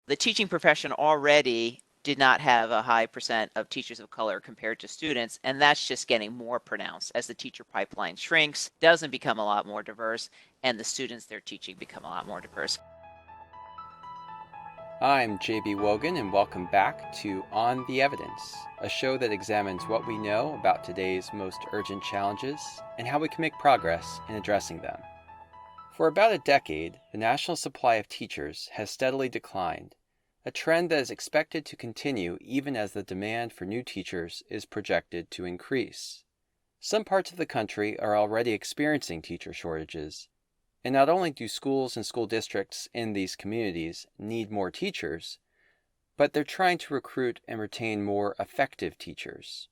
the teaching profession already did not have a high percent of teachers of color compared to students, and that's just getting more pronounced as the teacher pipeline shrinks, doesn't become a lot more diverse, and the students they're teaching become a lot more diverse. I'm JB Wogan, and welcome back to On the Evidence, a show that examines what we know about today's most urgent challenges and how we can make progress in addressing them. For about a decade, the national supply of teachers has steadily declined, a trend that is expected to continue even as the demand for new teachers is projected to increase. Some parts of the country are already experiencing teacher shortages, and not only do schools and school districts in these communities need more teachers, but they're trying to recruit and retain more effective teachers.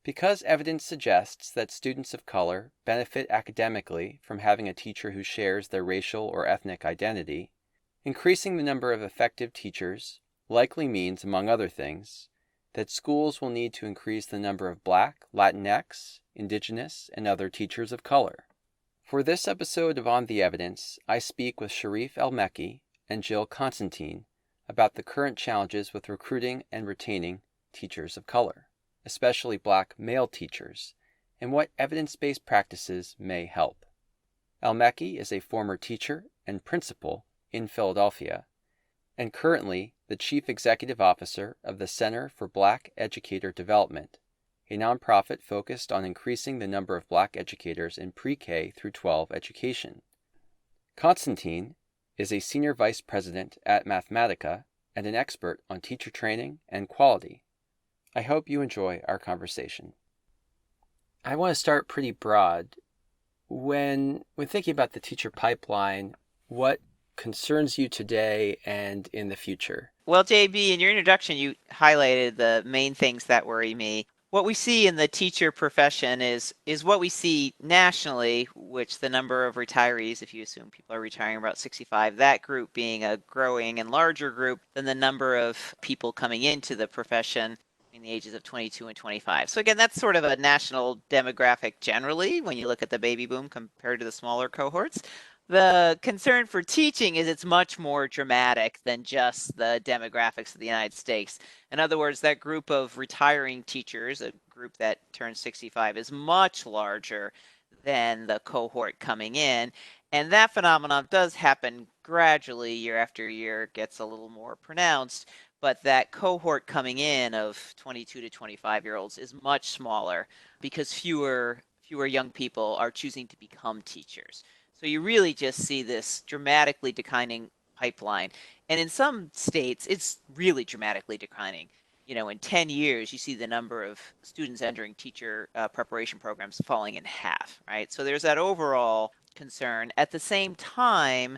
Because evidence suggests that students of color benefit academically from having a teacher who shares their racial or ethnic identity, increasing the number of effective teachers likely means, among other things, that schools will need to increase the number of Black, Latinx, Indigenous, and other teachers of color. For this episode of On the Evidence, I speak with Sharif El-Mekki and Jill Constantine about the current challenges with recruiting and retaining teachers of color, especially Black male teachers, and what evidence-based practices may help. El-Mekki is a former teacher and principal in Philadelphia, and currently the Chief Executive Officer of the Center for Black Educator Development, a nonprofit focused on increasing the number of Black educators in pre-K through 12 education. Constantine is a Senior Vice President at Mathematica and an expert on teacher training and quality. I hope you enjoy our conversation. I want to start pretty broad. When thinking about the teacher pipeline, what concerns you today and in the future? Well, JB, in your introduction, you highlighted the main things that worry me. What we see in the teacher profession is what we see nationally, which the number of retirees, if you assume people are retiring about 65, that group being a growing and larger group than the number of people coming into the profession in the ages of 22 and 25. So again, that's sort of a national demographic generally when you look at the baby boom compared to the smaller cohorts. The concern for teaching is it's much more dramatic than just the demographics of the United States. In other words, that group of retiring teachers, a group that turns 65, is much larger than the cohort coming in. And that phenomenon does happen gradually year after year, gets a little more pronounced, but that cohort coming in of 22 to 25-year-olds is much smaller because fewer young people are choosing to become teachers. So you really just see this dramatically declining pipeline. And in some states, it's really dramatically declining. You know, in 10 years, you see the number of students entering teacher preparation programs falling in half, right? So there's that overall concern. At the same time,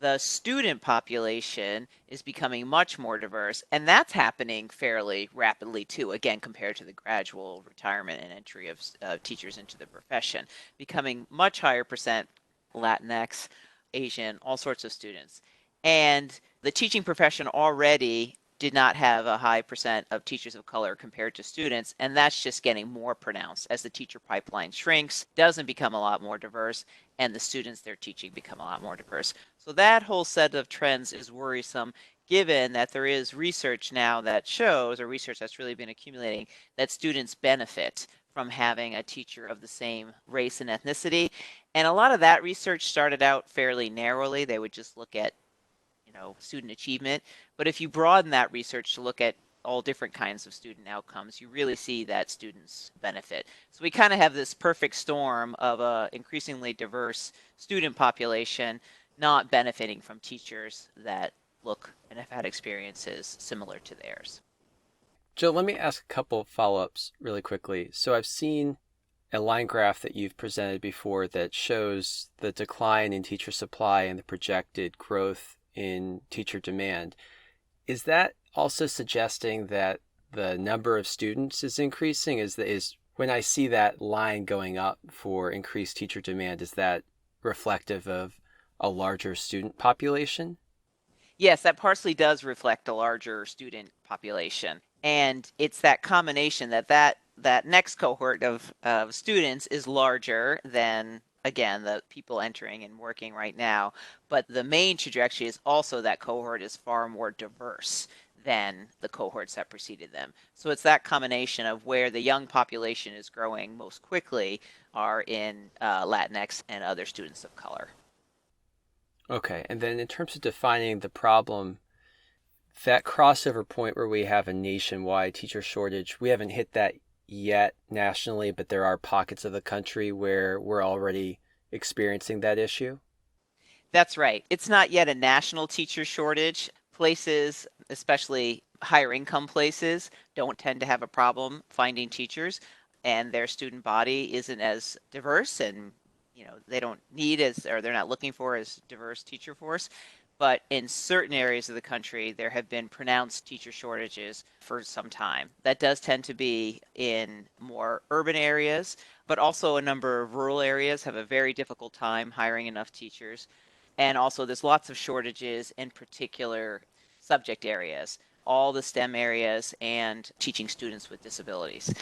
the student population is becoming much more diverse, and that's happening fairly rapidly too, again, compared to the gradual retirement and entry of teachers into the profession, becoming much higher percent Latinx, Asian, all sorts of students. And the teaching profession already did not have a high percent of teachers of color compared to students, and that's just getting more pronounced as the teacher pipeline shrinks, doesn't become a lot more diverse, and the students they're teaching become a lot more diverse. So that whole set of trends is worrisome, given that there is research now that shows, or research that's really been accumulating, that students benefit from having a teacher of the same race and ethnicity. And a lot of that research started out fairly narrowly. They would just look at, student achievement. But if you broaden that research to look at all different kinds of student outcomes, you really see that students benefit. So we kind of have this perfect storm of a increasingly diverse student population not benefiting from teachers that look and have had experiences similar to theirs. Jill, let me ask a couple of follow-ups really quickly. So I've seen a line graph that you've presented before that shows the decline in teacher supply and the projected growth in teacher demand. Is that also suggesting that the number of students is increasing? Is when I see that line going up for increased teacher demand, is that reflective of a larger student population? Yes, that partially does reflect a larger student population. And it's that combination that next cohort of students is larger than again, the people entering and working right now. But the main trajectory is also that cohort is far more diverse than the cohorts that preceded them. So it's that combination of where the young population is growing most quickly are in Latinx and other students of color. Okay, and then in terms of defining the problem, that crossover point where we have a nationwide teacher shortage, we haven't hit that yet nationally, but there are pockets of the country where we're already experiencing that issue. That's right. It's not yet a national teacher shortage. Places, especially higher income places, don't tend to have a problem finding teachers, and their student body isn't as diverse, and they don't need as, or they're not looking for as diverse teacher force. But in certain areas of the country, there have been pronounced teacher shortages for some time. That does tend to be in more urban areas, but also a number of rural areas have a very difficult time hiring enough teachers. And also, there's lots of shortages in particular subject areas, all the STEM areas, and teaching students with disabilities.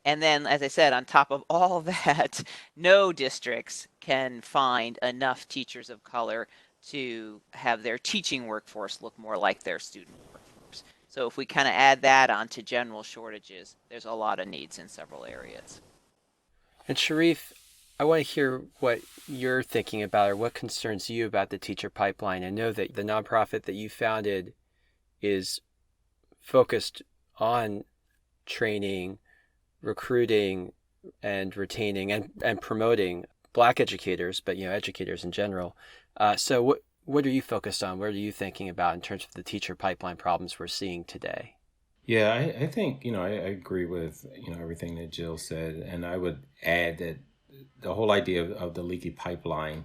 And then, as I said, on top of all of that, no districts can find enough teachers of color to have their teaching workforce look more like their student workforce. So if we kind of add that onto general shortages, there's a lot of needs in several areas. And Sharif, I want to hear what you're thinking about or what concerns you about the teacher pipeline. I know that the nonprofit that you founded is focused on training, recruiting, and retaining and promoting Black educators, but educators in general. So what are you focused on? What are you thinking about in terms of the teacher pipeline problems we're seeing today? Yeah, I think, I agree with, everything that Jill said. And I would add that the whole idea of the leaky pipeline,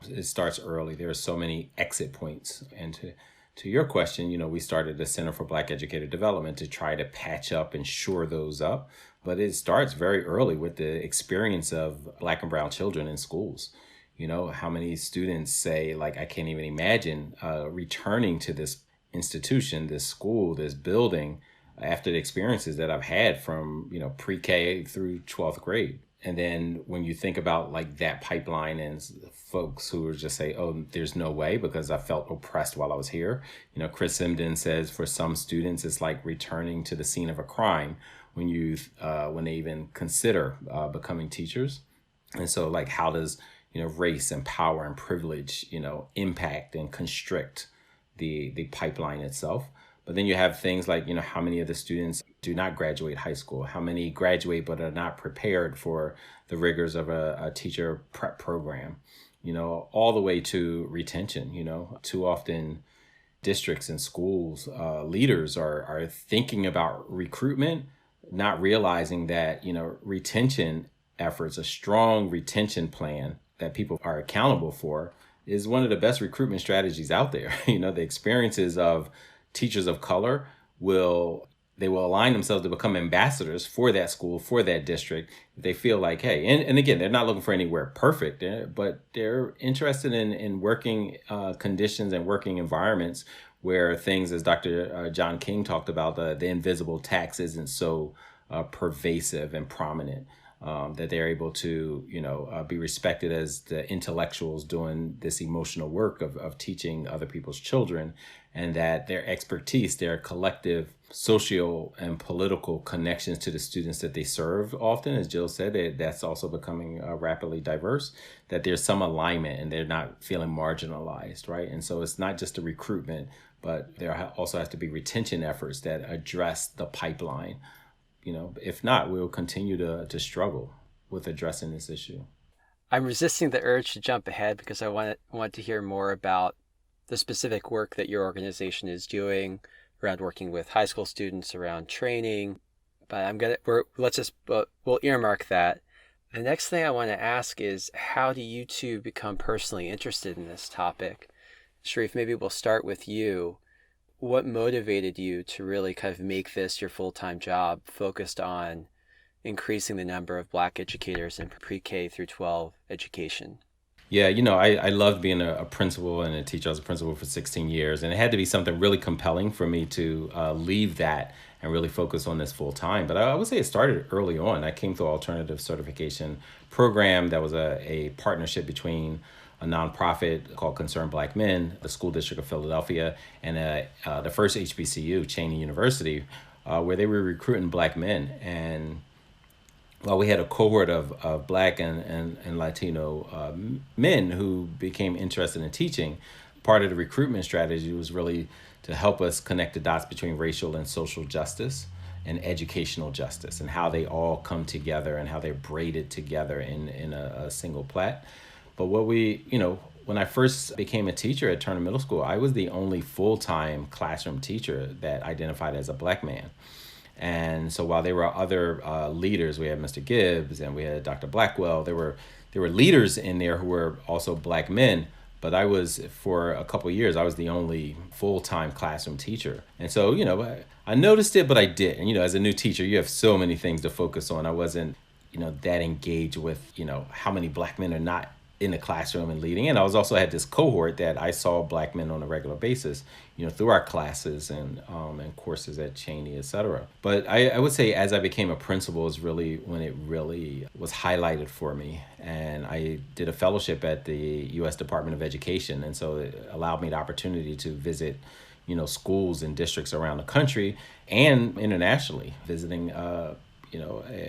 it starts early. There are so many exit points. And to your question, we started the Center for Black Educator Development to try to patch up and shore those up. But it starts very early with the experience of Black and brown children in schools. How many students say, like, I can't even imagine returning to this institution, this school, this building after the experiences that I've had from, pre-K through 12th grade. And then when you think about like that pipeline and folks who would just say, oh, there's no way because I felt oppressed while I was here. Chris Simden says for some students, it's like returning to the scene of a crime when they even consider becoming teachers. And so like, how does, race and power and privilege, impact and constrict the pipeline itself? But then you have things like, how many of the students do not graduate high school? How many graduate but are not prepared for the rigors of a teacher prep program? All the way to retention. Too often districts and schools, leaders are thinking about recruitment, not realizing that, retention efforts, a strong retention plan that people are accountable for is one of the best recruitment strategies out there. The experiences of teachers of color will align themselves to become ambassadors for that school, for that district. They feel like, hey, and again, they're not looking for anywhere perfect, but they're interested in working conditions and working environments where things, as Dr. John King talked about, the invisible tax isn't so pervasive and prominent. That they're able to, be respected as the intellectuals doing this emotional work of teaching other people's children, and that their expertise, their collective social and political connections to the students that they serve often, as Jill said, that's also becoming rapidly diverse, that there's some alignment and they're not feeling marginalized, right? And so it's not just a recruitment, but there also has to be retention efforts that address the pipeline. If not, we'll continue to struggle with addressing this issue. I'm resisting the urge to jump ahead because I want to hear more about the specific work that your organization is doing around working with high school students, around training. But we'll earmark that. The next thing I want to ask is, how do you two become personally interested in this topic? Sharif, maybe we'll start with you. What motivated you to really kind of make this your full-time job, focused on increasing the number of Black educators in pre-K through 12 education? Yeah, I loved being a principal and a teacher. I was a principal for 16 years, and it had to be something really compelling for me to leave that and really focus on this full time. But I would say it started early on. I came through alternative certification program that was a partnership between a nonprofit called Concerned Black Men, the School District of Philadelphia, and the first HBCU, Cheney University, where they were recruiting black men. And well, we had a cohort of black and Latino men who became interested in teaching. Part of the recruitment strategy was really to help us connect the dots between racial and social justice and educational justice and how they all come together and how they're braided together in a single plat. But when I first became a teacher at Turner Middle School, I was the only full-time classroom teacher that identified as a black man. And so while there were other leaders, we had Mr. Gibbs and we had Dr. Blackwell. There were leaders in there who were also black men. But for a couple of years, I was the only full-time classroom teacher. And so, I noticed it, but I didn't. As a new teacher, you have so many things to focus on. I wasn't, that engaged with, how many black men are not in the classroom and leading. And I had this cohort that I saw black men on a regular basis, through our classes and courses at Cheney, et cetera. But I would say as I became a principal is really when it really was highlighted for me. And I did a fellowship at the U.S. Department of Education. And so it allowed me the opportunity to visit schools and districts around the country and internationally, visiting, a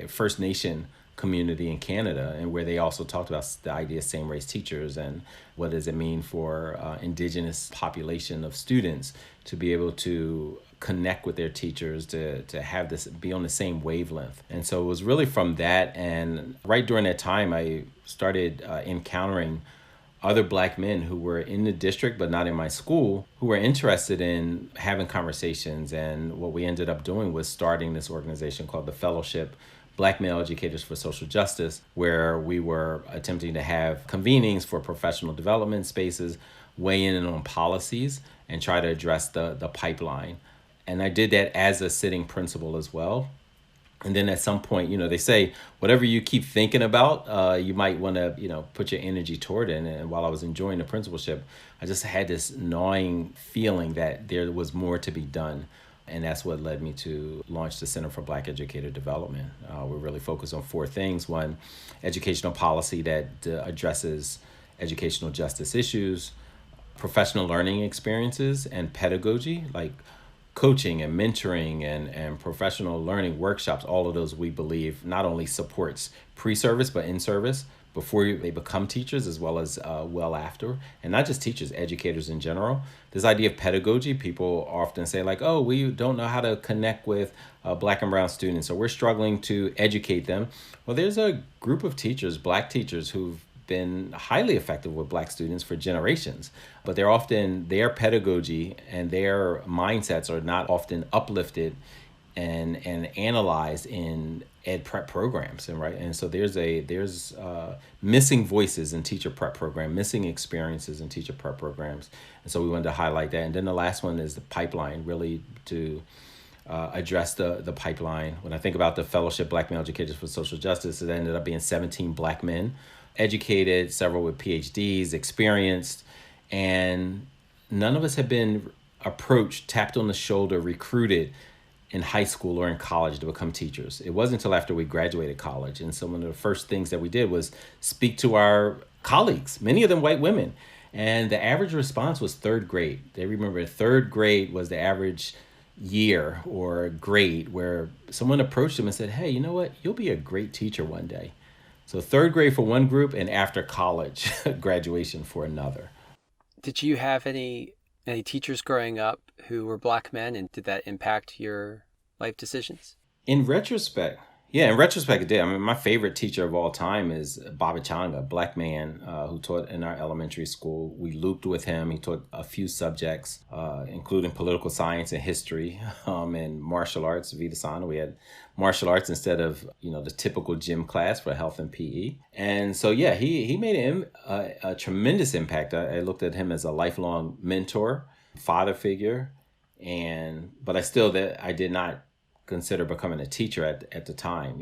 First Nation community in Canada, and where they also talked about the idea of same-race teachers and what does it mean for indigenous population of students to be able to connect with their teachers, to have this be on the same wavelength. And so it was really from that, and right during that time I started encountering other black men who were in the district but not in my school, who were interested in having conversations. And what we ended up doing was starting this organization called the Fellowship Black Male Educators for Social Justice, where we were attempting to have convenings for professional development spaces, weigh in on policies, and try to address the pipeline. And I did that as a sitting principal as well. And then at some point, they say whatever you keep thinking about, you might want to, put your energy toward it. And while I was enjoying the principalship, I just had this gnawing feeling that there was more to be done. And that's what led me to launch the Center for Black Educator Development. We're really focused on four things. One, educational policy that addresses educational justice issues, professional learning experiences, and pedagogy, like coaching and mentoring and professional learning workshops. All of those we believe not only supports pre-service but in service before they become teachers, as well as well after. And not just teachers, educators in general. This idea of pedagogy, people often say like, oh, we don't know how to connect with black and brown students, so we're struggling to educate them. Well, there's a group of teachers, black teachers, who've been highly effective with black students for generations, but their pedagogy and their mindsets are not often uplifted and analyzed in ed prep programs. And so there's missing voices in teacher prep program, missing experiences in teacher prep programs. And so we wanted to highlight that. And then the last one is the pipeline, really to address the pipeline. When I think about the Fellowship Black Male Educators for Social Justice, it ended up being 17 black men, educated, several with PhDs, experienced, and none of us had been approached, tapped on the shoulder, recruited in high school or in college to become teachers. It wasn't until after we graduated college. And so one of the first things that we did was speak to our colleagues, many of them white women. And the average response was third grade. They remember third grade was the average year or grade where someone approached them and said, hey, you know what? You'll be a great teacher one day. So third grade for one group and after college graduation for another. Did you have any teachers growing up who were black men, and did that impact your life decisions? In retrospect, it did. I mean, my favorite teacher of all time is Baba Changa, a black man who taught in our elementary school. We looped with him. He taught a few subjects, including political science and history, and martial arts, Vidasana. We had martial arts instead of, the typical gym class for health and PE. And so, yeah, he made a tremendous impact. I looked at him as a lifelong mentor, father figure, but I did not consider becoming a teacher at the time,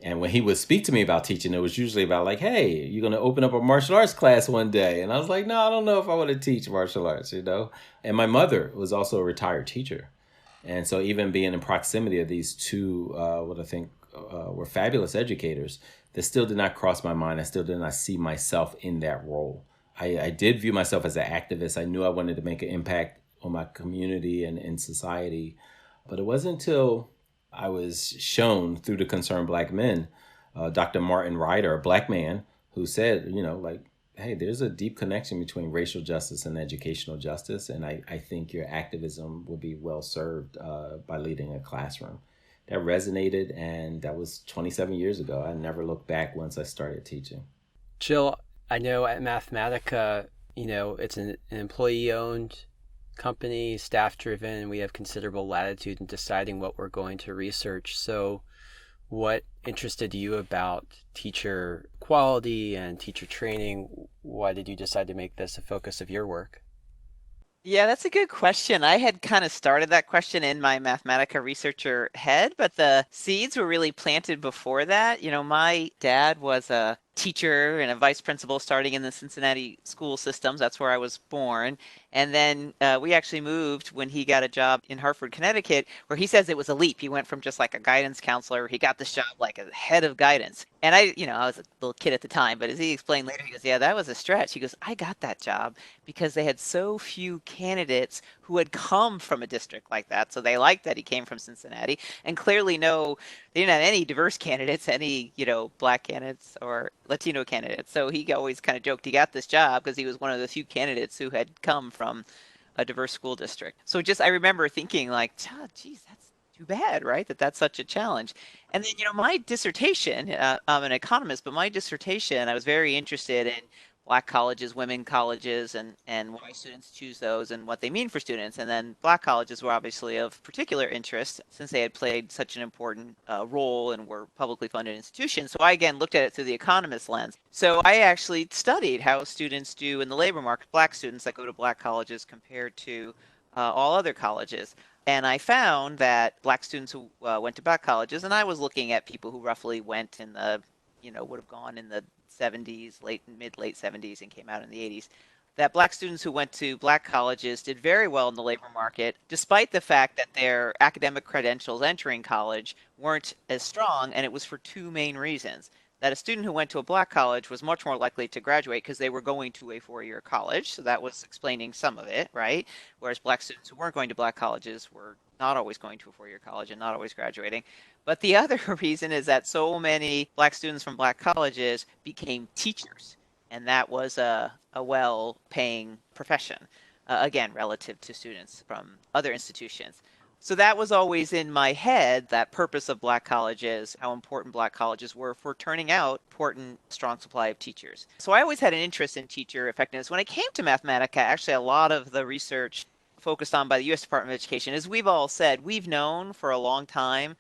And when he would speak to me about teaching, it was usually about like, hey, you're going to open up a martial arts class one day. And I was like, no, I don't know if I want to teach martial arts. And my mother was also a retired teacher. And so even being in proximity of these two, what I think were fabulous educators, that still did not cross my mind. I still did not see myself in that role. I did view myself as an activist. I knew I wanted to make an impact on my community and in society. But it wasn't until I was shown through the Concerned Black Men, Dr. Martin Ryder, a black man, who said, like, hey, there's a deep connection between racial justice and educational justice. And I think your activism will be well served by leading a classroom. That resonated, and that was 27 years ago. I never looked back once I started teaching. Jill, I know at Mathematica, it's an employee-owned company, staff-driven, and we have considerable latitude in deciding what we're going to research. So what interested you about teacher quality and teacher training? Why did you decide to make this a focus of your work? Yeah, that's a good question. I had kind of started that question in my Mathematica researcher head, but the seeds were really planted before that. My dad was a teacher and a vice principal starting in the Cincinnati school systems. That's where I was born. And then we actually moved when he got a job in Hartford, Connecticut, where he says it was a leap. He went from just like a guidance counselor, he got this job like a head of guidance. And I was a little kid at the time, but as he explained later, he goes, yeah, that was a stretch. He goes, I got that job because they had so few candidates who had come from a district like that. So they liked that he came from Cincinnati, and clearly they didn't have any diverse candidates, any, black candidates or Latino candidates. So he always kind of joked he got this job because he was one of the few candidates who had come from a diverse school district. So just I remember thinking like, oh, geez, that's too bad, right? That's such a challenge. And then, my dissertation, I'm an economist, but my dissertation, I was very interested in black colleges, women colleges, and why students choose those and what they mean for students. And then black colleges were obviously of particular interest since they had played such an important role and were publicly funded institutions. So I again looked at it through the economist lens. So I actually studied how students do in the labor market, black students that go to black colleges compared to all other colleges. And I found that black students who went to black colleges, and I was looking at people who roughly went in the, would have gone in the 70s, late 70s, and came out in the 80s, that black students who went to black colleges did very well in the labor market, despite the fact that their academic credentials entering college weren't as strong, and it was for two main reasons. That a student who went to a black college was much more likely to graduate because they were going to a four-year college. So that was explaining some of it, right? Whereas black students who weren't going to black colleges were not always going to a four-year college and not always graduating. But the other reason is that so many black students from black colleges became teachers. And that was a well-paying profession, again, relative to students from other institutions. So that was always in my head, that purpose of black colleges, how important black colleges were for turning out important, strong supply of teachers. So I always had an interest in teacher effectiveness. When it came to Mathematica, actually a lot of the research focused on by the U.S. Department of Education, as we've all said, we've known for a long time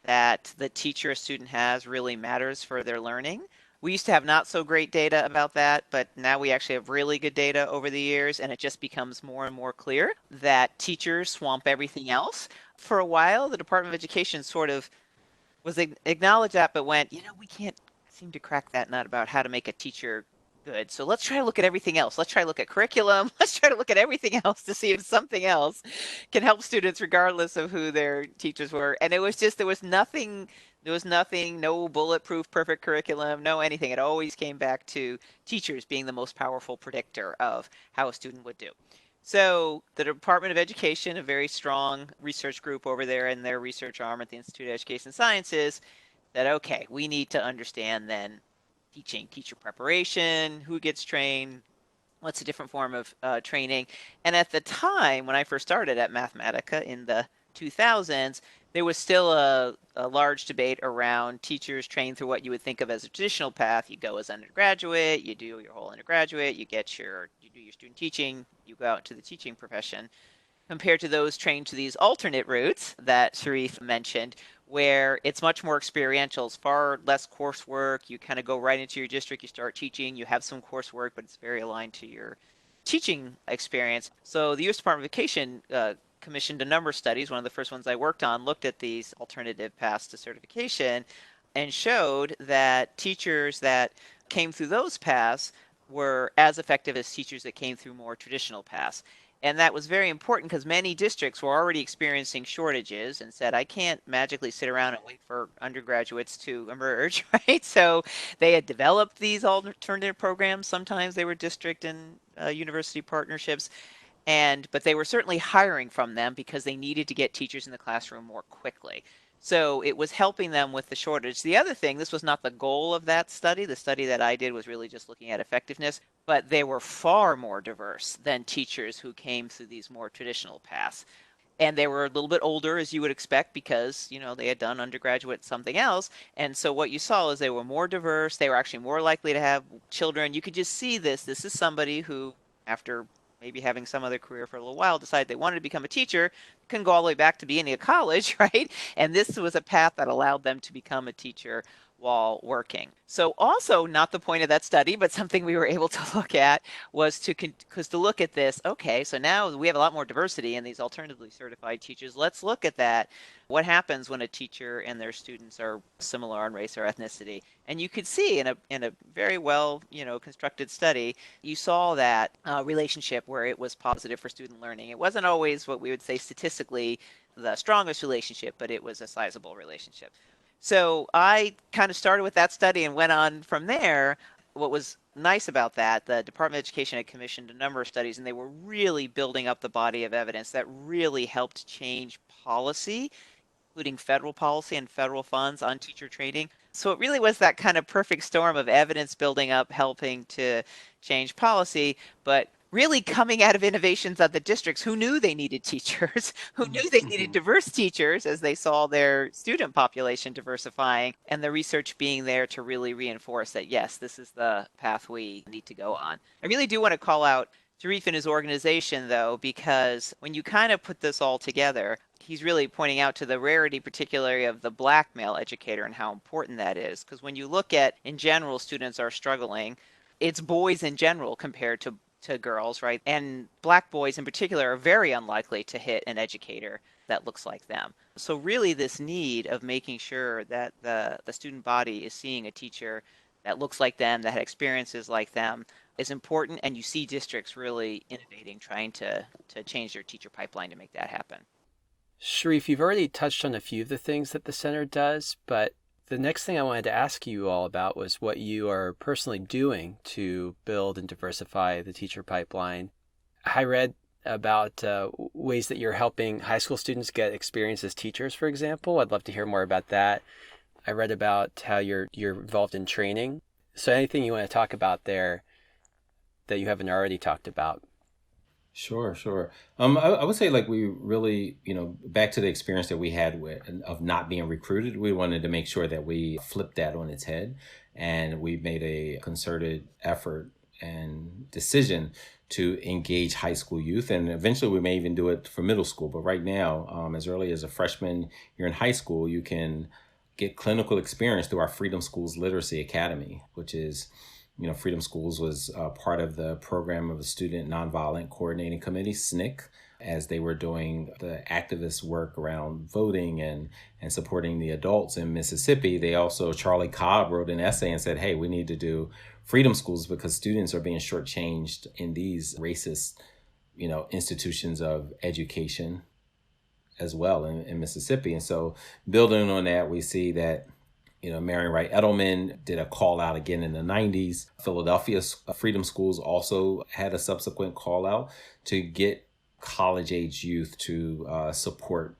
that the teacher a student has really matters for their learning. We used to have not so great data about that, but now we actually have really good data over the years, and it just becomes more and more clear that teachers swamp everything else. For a while, the Department of Education sort of was acknowledged that, but went, we can't seem to crack that nut about how to make a teacher good. So let's try to look at everything else. Let's try to look at curriculum. Let's try to look at everything else to see if something else can help students regardless of who their teachers were. And it was just, there was nothing, no bulletproof perfect curriculum, no anything. It always came back to teachers being the most powerful predictor of how a student would do. So the Department of Education, a very strong research group over there in their research arm at the Institute of Education Sciences, said, okay, we need to understand then teacher preparation, who gets trained, what's a different form of training. And at the time, when I first started at Mathematica in the 2000s, there was still a large debate around teachers trained through what you would think of as a traditional path. You go as undergraduate, you do your whole undergraduate, you do your student teaching, you go out into the teaching profession, compared to those trained to these alternate routes that Sharif mentioned, where it's much more experiential. It's far less coursework. You kind of go right into your district, you start teaching, you have some coursework, but it's very aligned to your teaching experience. So the U.S. Department of Education commissioned a number of studies. One of the first ones I worked on looked at these alternative paths to certification and showed that teachers that came through those paths were as effective as teachers that came through more traditional paths. And that was very important because many districts were already experiencing shortages and said, I can't magically sit around and wait for undergraduates to emerge, right? So they had developed these alternative programs. Sometimes they were district and university partnerships, but they were certainly hiring from them because they needed to get teachers in the classroom more quickly. So it was helping them with the shortage. The other thing, this was not the goal of that study. The study that I did was really just looking at effectiveness, but they were far more diverse than teachers who came through these more traditional paths. And they were a little bit older, as you would expect, because they had done undergraduate something else. And so what you saw is they were more diverse. They were actually more likely to have children. You could just see this. This is somebody who, after maybe having some other career for a little while, decided they wanted to become a teacher, couldn't go all the way back to beginning of college, right? And this was a path that allowed them to become a teacher while working. So also not the point of that study, but something we were able to look at was to look at this. Okay, so now we have a lot more diversity in these alternatively certified teachers. Let's look at that. What happens when a teacher and their students are similar on race or ethnicity? And you could see in a very well constructed study, you saw that relationship where it was positive for student learning. It wasn't always what we would say statistically the strongest relationship, but it was a sizable relationship. So I kind of started with that study and went on from there. What was nice about that, the Department of Education had commissioned a number of studies, and they were really building up the body of evidence that really helped change policy, including federal policy and federal funds on teacher training. So it really was that kind of perfect storm of evidence building up, helping to change policy, but really coming out of innovations at the districts who knew they needed teachers, who knew they needed diverse teachers as they saw their student population diversifying, and the research being there to really reinforce that, yes, this is the path we need to go on. I really do want to call out Sharif and his organization, though, because when you kind of put this all together, he's really pointing out to the rarity, particularly of the black male educator and how important that is. Because when you look at, in general, students are struggling, it's boys in general compared to girls, right? And black boys in particular are very unlikely to hit an educator that looks like them. So really this need of making sure that the student body is seeing a teacher that looks like them, that had experiences like them, is important. And you see districts really innovating, trying to change their teacher pipeline to make that happen. Sharif, you've already touched on a few of the things that the center does, but the next thing I wanted to ask you all about was what you are personally doing to build and diversify the teacher pipeline. I read about ways that you're helping high school students get experience as teachers, for example. I'd love to hear more about that. I read about how you're involved in training. So anything you want to talk about there that you haven't already talked about? Sure, sure. I would say like we really, back to the experience that we had of not being recruited, we wanted to make sure that we flipped that on its head, and we made a concerted effort and decision to engage high school youth, and eventually we may even do it for middle school. But right now, as early as a freshman, you're in high school, you can get clinical experience through our Freedom Schools Literacy Academy, which is Freedom Schools was part of the program of the Student Nonviolent Coordinating Committee, SNCC, as they were doing the activist work around voting and supporting the adults in Mississippi. They also, Charlie Cobb wrote an essay and said, hey, we need to do Freedom Schools because students are being shortchanged in these racist, institutions of education as well in Mississippi. And so building on that, we see that Marion Wright Edelman did a call out again in the 90s. Philadelphia's Freedom Schools also had a subsequent call out to get college age youth to support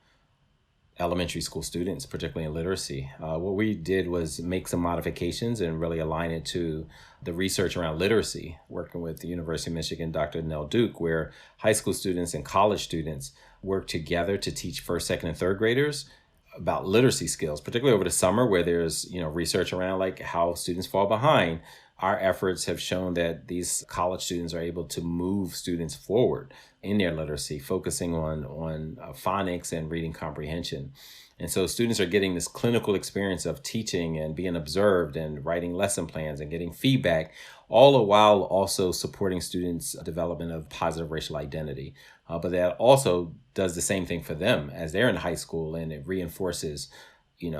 elementary school students, particularly in literacy. What we did was make some modifications and really align it to the research around literacy, working with the University of Michigan, Dr. Nell Duke, where high school students and college students work together to teach first, second, and third graders about literacy skills, particularly over the summer where there's research around like how students fall behind. Our efforts have shown that these college students are able to move students forward in their literacy, focusing on phonics and reading comprehension. And so students are getting this clinical experience of teaching and being observed and writing lesson plans and getting feedback, all the while also supporting students' development of positive racial identity. but that also does the same thing for them as they're in high school, and it reinforces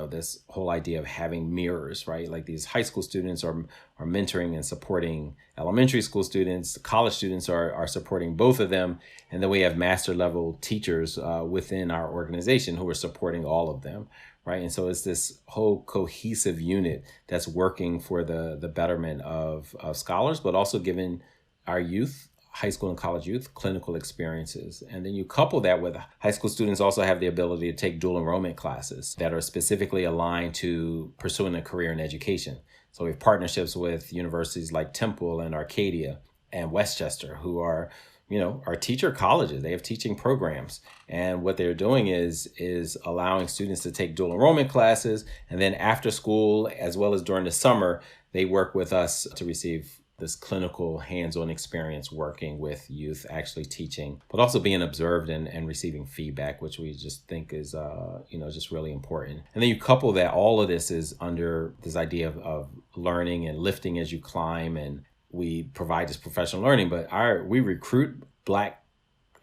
this whole idea of having mirrors, right? Like these high school students are mentoring and supporting elementary school students, college students are supporting both of them, and then we have master level teachers within our organization who are supporting all of them, right? And so it's this whole cohesive unit that's working for the betterment of scholars, but also giving our youth, high school and college youth, clinical experiences. And then you couple that with high school students also have the ability to take dual enrollment classes that are specifically aligned to pursuing a career in education. So we have partnerships with universities like Temple and Arcadia and Westchester, who are are teacher colleges. They have teaching programs. And what they're doing is allowing students to take dual enrollment classes. And then after school, as well as during the summer, they work with us to receive this clinical hands-on experience working with youth, actually teaching, but also being observed and receiving feedback, which we just think is, just really important. And then you couple that all of this is under this idea of learning and lifting as you climb. And we provide this professional learning, but we recruit Black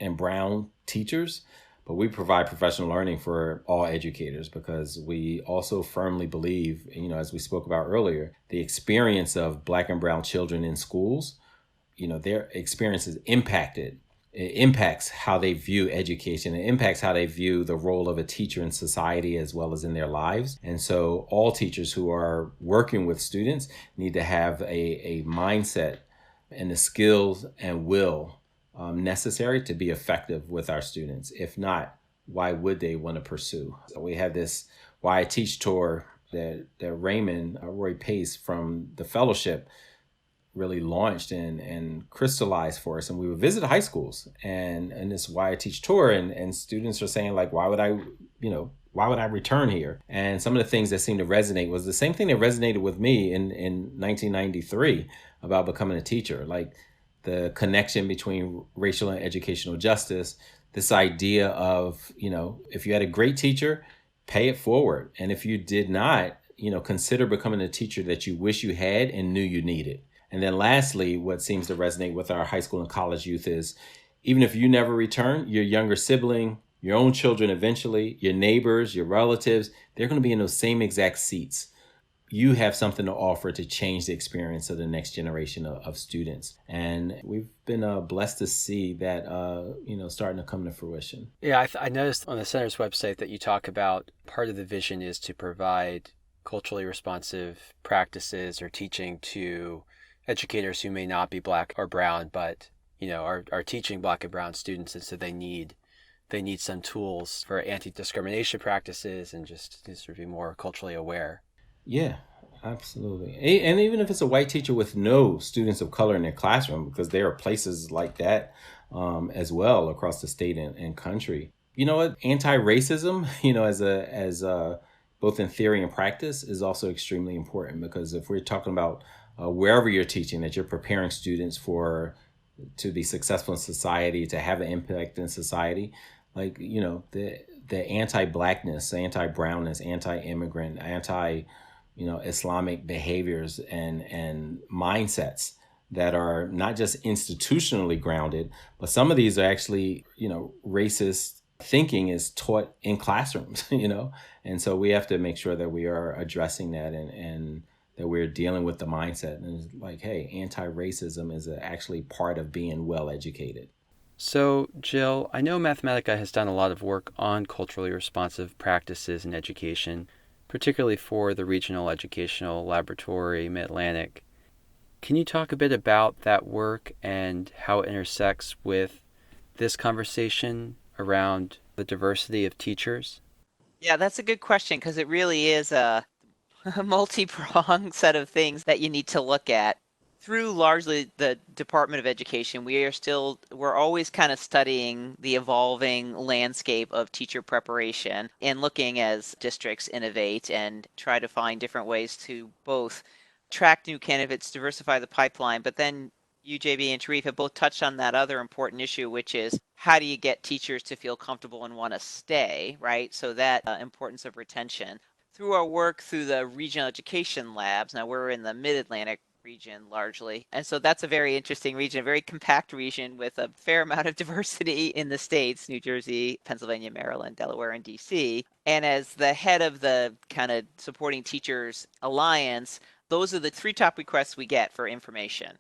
and brown teachers, but we provide professional learning for all educators because we also firmly believe, as we spoke about earlier, the experience of Black and brown children in schools, their experience is impacted. It impacts how they view education. It impacts how they view the role of a teacher in society as well as in their lives. And so all teachers who are working with students need to have a mindset and the skills and will necessary to be effective with our students. If not, why would they want to pursue? So we have this Why I Teach tour that Raymond Roy Pace from the fellowship really launched and crystallized for us. And we would visit high schools and this Why I Teach tour, and students are saying, like, why would I return here? And some of the things that seemed to resonate was the same thing that resonated with me in 1993 about becoming a teacher, like the connection between racial and educational justice, this idea of, if you had a great teacher, pay it forward. And if you did not, consider becoming a teacher that you wish you had and knew you needed. And then lastly, what seems to resonate with our high school and college youth is, even if you never return, your younger sibling, your own children eventually, your neighbors, your relatives, they're going to be in those same exact seats. You have something to offer to change the experience of the next generation of students. And we've been blessed to see that, starting to come to fruition. Yeah, I noticed on the center's website that you talk about part of the vision is to provide culturally responsive practices or teaching to educators who may not be Black or brown, but, are teaching Black and brown students. And so they need some tools for anti-discrimination practices and just to sort of be more culturally aware. Yeah, absolutely. And even if it's a white teacher with no students of color in their classroom, because there are places like that as well across the state and country. You know what? Anti-racism, as both in theory and practice, is also extremely important, because if we're talking about wherever you're teaching, that you're preparing students to be successful in society, to have an impact in society, like, the anti-Blackness, anti-brownness, anti-immigrant, Islamic behaviors and mindsets that are not just institutionally grounded, but some of these are actually, racist thinking is taught in classrooms, and so we have to make sure that we are addressing that and that we're dealing with the mindset. And it's like, hey, anti-racism is actually part of being well educated. So, Jill, I know Mathematica has done a lot of work on culturally responsive practices in education, particularly for the Regional Educational Laboratory, Mid-Atlantic. Can you talk a bit about that work and how it intersects with this conversation around the diversity of teachers? Yeah, that's a good question because it really is a multi-pronged set of things that you need to look at. Through largely the Department of Education, we're always kind of studying the evolving landscape of teacher preparation and looking as districts innovate and try to find different ways to both attract new candidates, diversify the pipeline, but then you, JB, and Sharif have both touched on that other important issue, which is how do you get teachers to feel comfortable and want to stay, right? So that importance of retention. Through our work through the regional education labs, now we're in the Mid-Atlantic region largely. And so that's a very interesting region, a very compact region with a fair amount of diversity in the states, New Jersey, Pennsylvania, Maryland, Delaware, and DC. And as the head of the kind of supporting teachers alliance, those are the three top requests we get for information.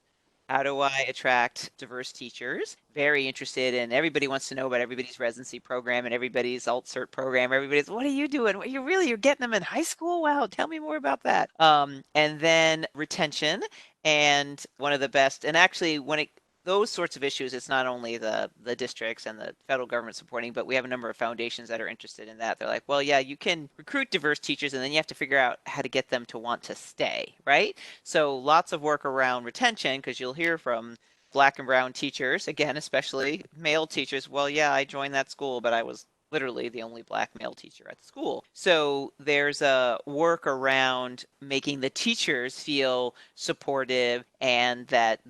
How do I attract diverse teachers? Very interested in everybody wants to know about everybody's residency program and everybody's alt-cert program. Everybody's, what are you doing? What, you're getting them in high school? Wow, tell me more about that. And then retention, and one of the best, and actually when it those sorts of issues, it's not only the districts and the federal government supporting, but we have a number of foundations that are interested in that. They're like, well, yeah, you can recruit diverse teachers, and then you have to figure out how to get them to want to stay, right? So lots of work around retention, because you'll hear from Black and brown teachers, again, especially male teachers. Well, yeah, I joined that school, but I was literally the only Black male teacher at the school. So there's a work around making the teachers feel supportive and that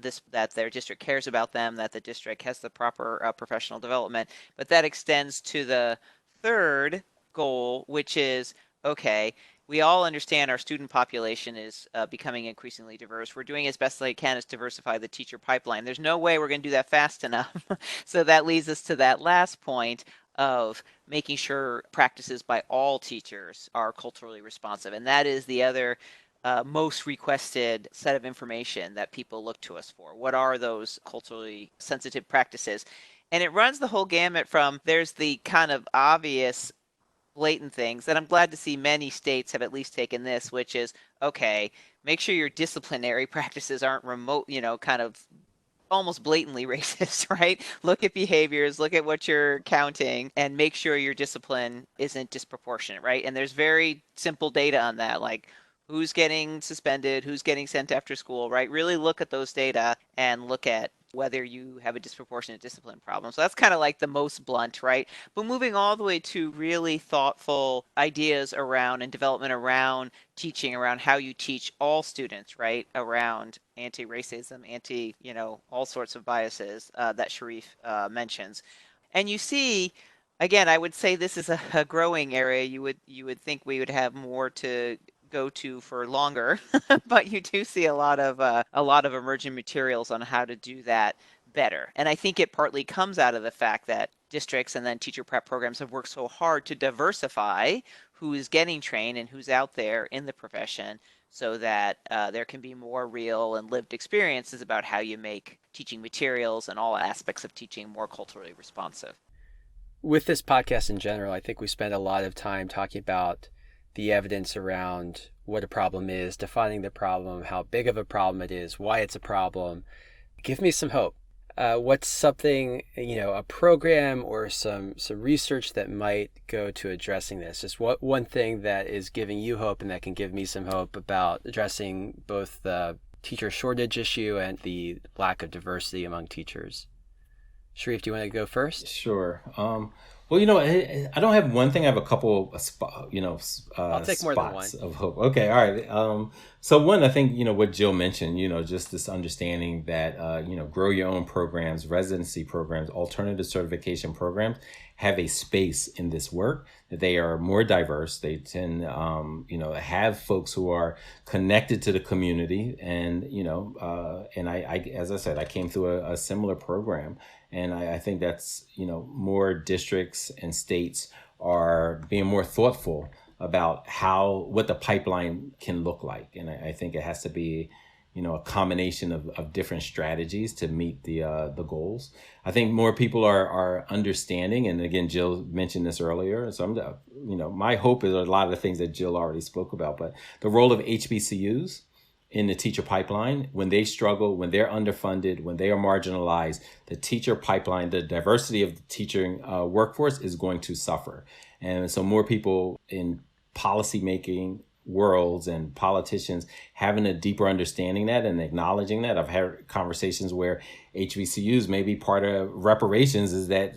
their district cares about them, that the district has the proper professional development. But that extends to the third goal, which is, okay, we all understand our student population is becoming increasingly diverse. We're doing as best as we can to diversify the teacher pipeline. There's no way we're going to do that fast enough. So that leads us to that last point of making sure practices by all teachers are culturally responsive. And that is the other most requested set of information that people look to us for. What are those culturally sensitive practices? And it runs the whole gamut from there's the kind of obvious blatant things, and I'm glad to see many states have at least taken this, which is, okay, make sure your disciplinary practices aren't remote, kind of almost blatantly racist, right? Look at behaviors, look at what you're counting, and make sure your discipline isn't disproportionate, right? And there's very simple data on that, like who's getting suspended, who's getting sent after school, right? Really look at those data and look at whether you have a disproportionate discipline problem. So that's kind of like the most blunt, right? But moving all the way to really thoughtful ideas around and development around teaching, around how you teach all students, right? Around anti-racism, all sorts of biases that Sharif mentions. And you see, again, I would say this is a growing area. You would think we would have more to go to for longer, but you do see a lot of emerging materials on how to do that better. And I think it partly comes out of the fact that districts and then teacher prep programs have worked so hard to diversify who is getting trained and who's out there in the profession so that there can be more real and lived experiences about how you make teaching materials and all aspects of teaching more culturally responsive. With this podcast in general, I think we spend a lot of time talking about the evidence around what a problem is, defining the problem, how big of a problem it is, why it's a problem. Give me some hope. What's something, a program or some research that might go to addressing this? Just what one thing that is giving you hope and that can give me some hope about addressing both the teacher shortage issue and the lack of diversity among teachers. Sharif, do you want to go first? Sure. Well, I don't have one thing. I have a couple of I'll take more than one. spots of hope. Okay, all right. So one, I think, what Jill mentioned, just this understanding that, grow your own programs, residency programs, alternative certification programs have a space in this work, that they are more diverse. They tend, have folks who are connected to the community. And, and I, as I said, I came through a similar program. And I think that's, more districts and states are being more thoughtful about what the pipeline can look like. And I think it has to be, a combination of different strategies to meet the goals. I think more people are understanding. And again, Jill mentioned this earlier. So my hope is a lot of the things that Jill already spoke about, but the role of HBCUs in the teacher pipeline, when they struggle, when they're underfunded, when they are marginalized, the teacher pipeline, the diversity of the teaching workforce is going to suffer. And so more people in policymaking worlds and politicians having a deeper understanding that and acknowledging that. I've had conversations where HBCUs may be part of reparations is that,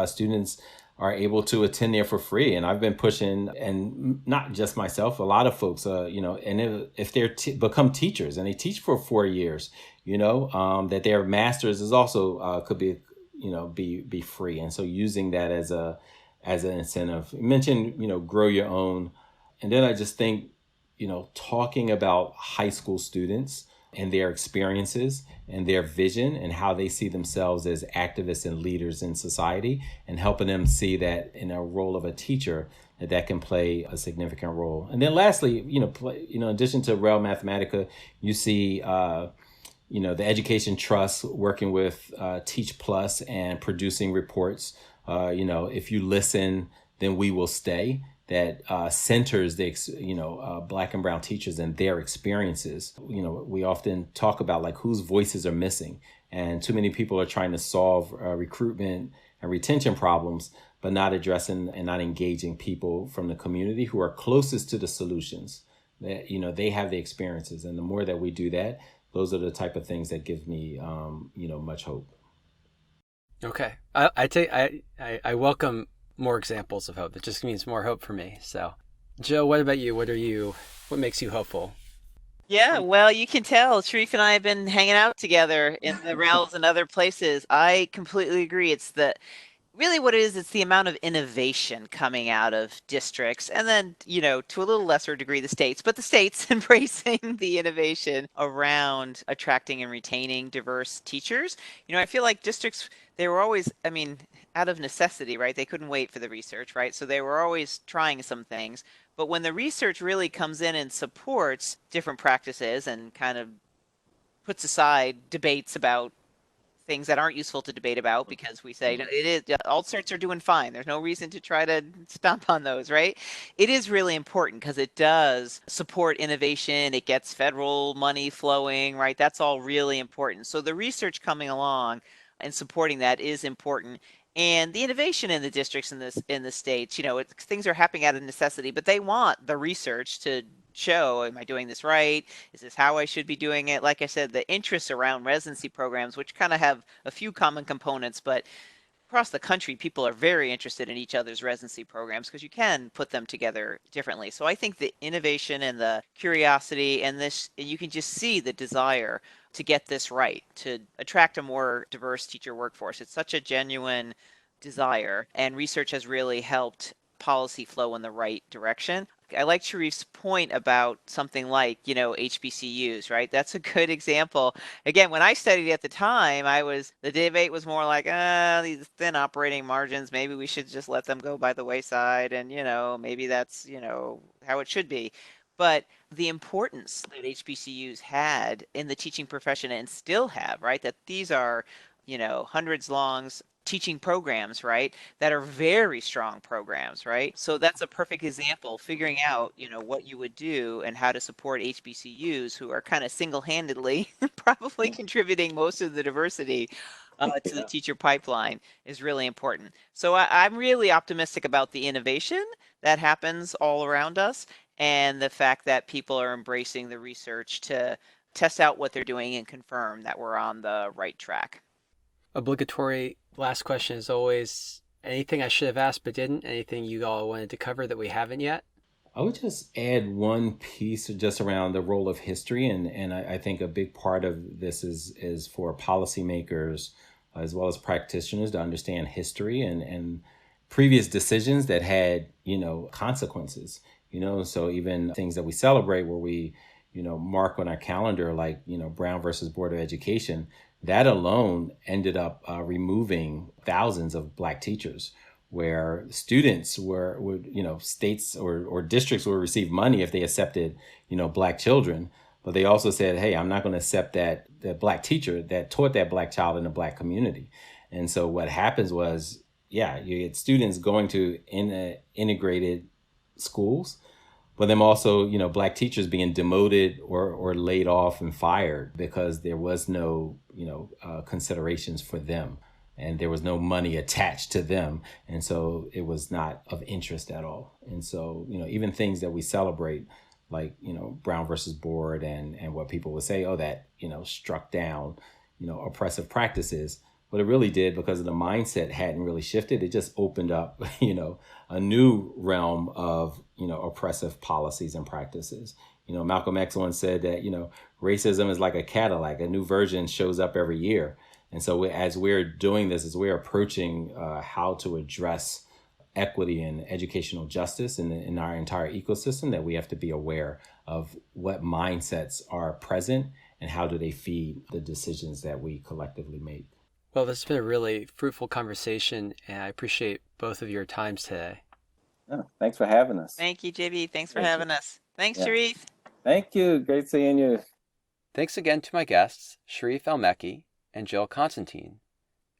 students are able to attend there for free. And I've been pushing, and not just myself, a lot of folks, and if they're become teachers and they teach for 4 years, that their master's is also could be, be free. And so using that as an incentive. You mentioned, grow your own. And then I just think, talking about high school students, and their experiences and their vision and how they see themselves as activists and leaders in society, and helping them see that in a role of a teacher that can play a significant role. And then lastly, in addition to Rel Mathematica, you see the Education Trust working with Teach Plus and producing reports. If you listen, then we will stay. That centers the Black and brown teachers and their experiences. We often talk about like whose voices are missing, and too many people are trying to solve recruitment and retention problems, but not addressing and not engaging people from the community who are closest to the solutions. That they have the experiences, and the more that we do that, those are the type of things that give me much hope. Okay, I welcome more examples of hope. That just means more hope for me. So, Jill, what about you? What makes you hopeful? Yeah, well, you can tell Sharif and I have been hanging out together in the rails and other places. I completely agree. It's really what it is, it's the amount of innovation coming out of districts, and then, to a little lesser degree, the states, but the states embracing the innovation around attracting and retaining diverse teachers. I feel like districts, they were always, out of necessity, right? They couldn't wait for the research, right? So they were always trying some things. But when the research really comes in and supports different practices and kind of puts aside debates about things that aren't useful to debate about, because we say it is, all certs are doing fine. There's no reason to try to stomp on those, right? It is really important because it does support innovation. It gets federal money flowing, right? That's all really important. So the research coming along and supporting that is important. And the innovation in the districts in the states, things are happening out of necessity, but they want the research to show, am I doing this right? Is this how I should be doing it? Like I said, the interests around residency programs, which kind of have a few common components, but across the country, people are very interested in each other's residency programs because you can put them together differently. So I think the innovation and the curiosity and you can just see the desire to get this right, to attract a more diverse teacher workforce. It's such a genuine desire, and research has really helped policy flow in the right direction. I like Sharif's point about something like, HBCUs, right? That's a good example. Again, when I studied at the time, the debate was more like, these thin operating margins, maybe we should just let them go by the wayside. And, maybe that's, how it should be. But the importance that HBCUs had in the teaching profession and still have, right? That these are, hundreds longs teaching programs, right? That are very strong programs, right? So that's a perfect example, figuring out, what you would do and how to support HBCUs who are kind of single-handedly probably contributing most of the diversity to the teacher pipeline is really important. So I'm really optimistic about the innovation that happens all around us, and the fact that people are embracing the research to test out what they're doing and confirm that we're on the right track. Obligatory last question is always, anything I should have asked but didn't? Anything you all wanted to cover that we haven't yet? I would just add one piece just around the role of history, and I think a big part of this is for policymakers as well as practitioners to understand history and previous decisions that had consequences. So even things that we celebrate where we mark on our calendar, like Brown versus Board of Education, that alone ended up removing thousands of Black teachers, where students states or districts would receive money if they accepted, Black children. But they also said, hey, I'm not going to accept that Black teacher that taught that Black child in a Black community. And so what happens was, you get students going to integrated schools, but then also, Black teachers being demoted or laid off and fired because there was no, considerations for them, and there was no money attached to them. And so it was not of interest at all. And so, even things that we celebrate, like, Brown versus Board and what people would say, oh, that, struck down, oppressive practices. What it really did, because of the mindset hadn't really shifted, it just opened up, a new realm of, oppressive policies and practices. Malcolm X once said that, racism is like a Cadillac, a new version shows up every year. And so as we're doing this, as we're approaching how to address equity and educational justice in our entire ecosystem, that we have to be aware of what mindsets are present and how do they feed the decisions that we collectively make. Well, this has been a really fruitful conversation, and I appreciate both of your times today. Yeah, thanks for having us. Thank you, JB. Thanks for Thank you. having us. Thanks, Yeah. Sharif. Thank you. Great seeing you. Thanks again to my guests, Sharif El-Mekki and Jill Constantine.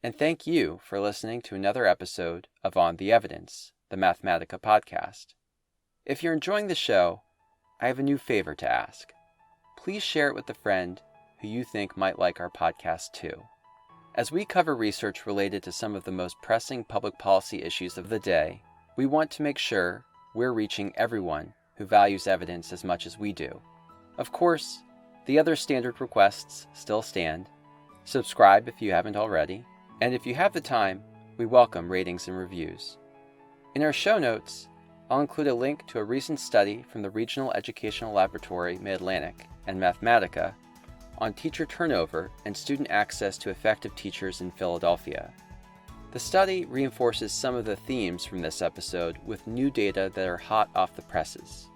And thank you for listening to another episode of On the Evidence, the Mathematica podcast. If you're enjoying the show, I have a new favor to ask. Please share it with a friend who you think might like our podcast too. As we cover research related to some of the most pressing public policy issues of the day, we want to make sure we're reaching everyone who values evidence as much as we do. Of course, the other standard requests still stand. Subscribe if you haven't already, and if you have the time, we welcome ratings and reviews. In our show notes, I'll include a link to a recent study from the Regional Educational Laboratory Mid-Atlantic and Mathematica on teacher turnover and student access to effective teachers in Philadelphia. The study reinforces some of the themes from this episode with new data that are hot off the presses.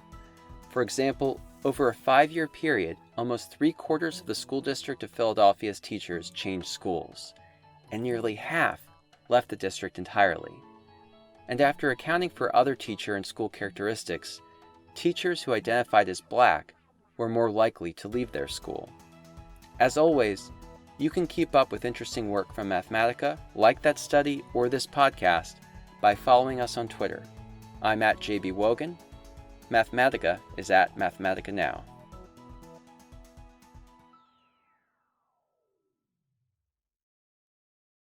For example, over a 5-year period, almost 3/4 of the school district of Philadelphia's teachers changed schools, and nearly half left the district entirely. And after accounting for other teacher and school characteristics, teachers who identified as Black were more likely to leave their school. As always, you can keep up with interesting work from Mathematica, like that study or this podcast, by following us on Twitter. I'm at JB Wogan. Mathematica is at Mathematica Now.